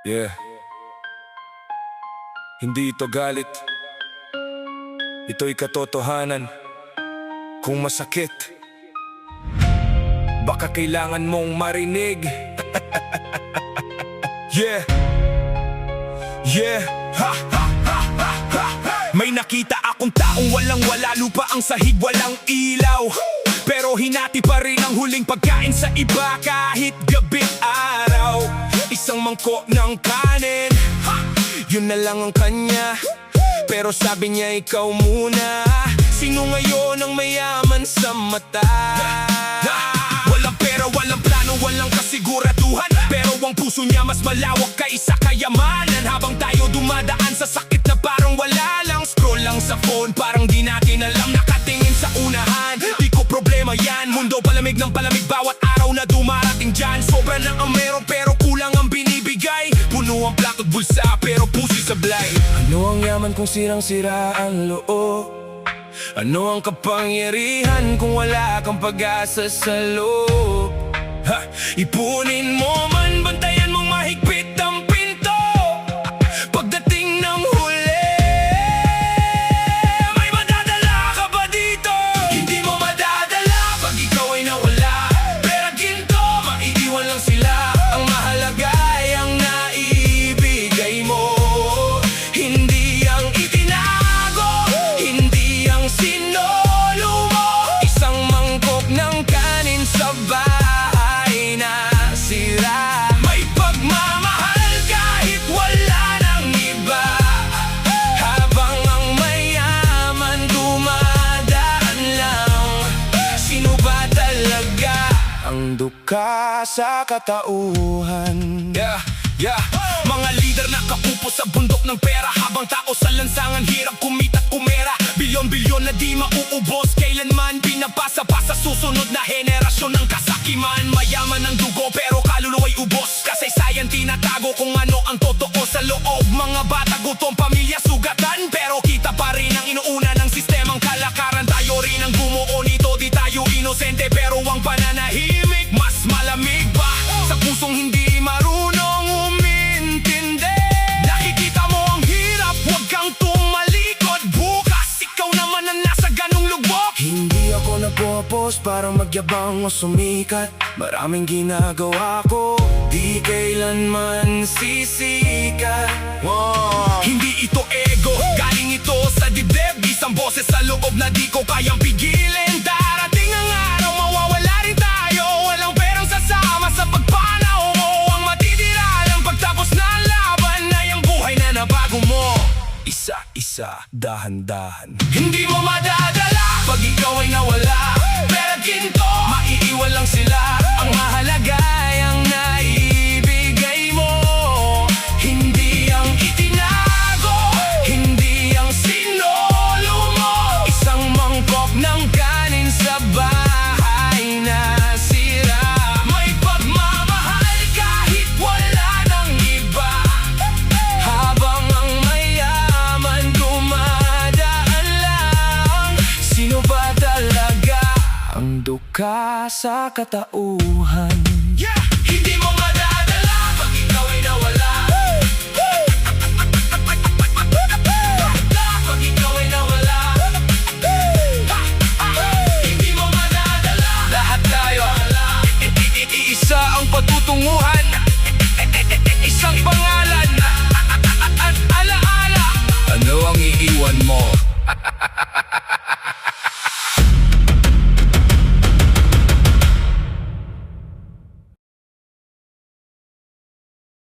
Yeah. Hindi ito galit. Ito'y katotohanan. Kung masakit, baka kailangan mong marinig. Yeah. Yeah. Ha, ha, ha, ha, ha, ha. May nakita akong taong walang-wala, lupa ang sahig, walang ilaw. Pero hinati pa rin ang huling pagkain sa iba kahit gabi't araw. Isang mangkok ng kanin, yun na lang ang kanya. Pero sabi niya ikaw muna. Sino ngayon ang mayaman sa mata? Walang pera, walang plano, walang kasiguraduhan. Pero ang puso niya mas malawak kaysa kayamanan. Habang tayo dumadaan sa sakit na parang wala lang. Scroll lang sa phone, parang di natin alam. Nakatingin sa unahan, di ko problema yan. Mundo palamig ng palamig, bawat araw na dumarating dyan. Sobra na ang meron pero kulang ang binibigay. Puno ang plato't bulsa pero puso'y sablay. Ano ang yaman kung sirang-sira ang loob? Ano ang kapangyarihan kung wala kang pag-asa sa loob? Ipunin mo man, bantayan mong mahigpit ang pinto. Pagdating ng huli, may madadala ka ba dito? Hindi mo madadala pag ikaw ay nawala. Pera ginto, maiiwan lang sila. Ang mahalaga ay ang naibigay mo. Hindi ang itinago, hindi ang sinolo mo. Isang mangkok ng kanin sa bahay na sira. May pagmamahal kahit wala ng iba. Habang ang mayaman dumadaan lang. Sino ba talaga ang duka sa katauhan? Yeah, yeah. Mga leader na kaupo sa bundok ng pera. Habang tao sa lansangan hirap kumita't kumera. Bilyon-bilyon na di mauubos. Kailanman pinapasa pa sa susunod na henerasyon ng kasakiman. Mayaman ang dugo pero kaluluwa'y ubos. Kasaysayan tinatago kung ano ang totoo sa loob. Mga bata gutom, pamilya sugatan. Pero kita pa rin ang inuuna ng sistemang kalakaran. Tayo rin ang bumuo nito, di tayo inosente. Pero ang pananahimik mas malamig pa sa pusong hindi marunong umintindi. Nakikita mo ang hirap, huwag kang tumalikod. Bukas ikaw naman ang nasa ganong lugmok. Hindi ako nagpo-post para magyabang o sumikat. Maraming ginagawa ko, di kailanman sisikat. Hindi ito ego, galing ito sa dibdib. Isang boses sa loob na di ko kayang pigilin. Darating ang araw, mawawala rin tayo. Walang perang sasama sa pagpanaw mo. Ang matitira lang pagtapos na ang laban ay ang buhay na nabago mo. Isa-isa, dahan-dahan. Hindi mo madadala pag ikaw ay nawala. Pero ginto, maiiwan lang sila. Ang mahalaga ay ang naibigay mo. Hindi ang itinago, hindi ang sinolo mo. Isang mangkok ng kanin sa bahay na sira. May pagmamahal kahit wala ng iba. Habang ang mayaman dumadaan lang. Sino ba talaga ang duka sa katauhan?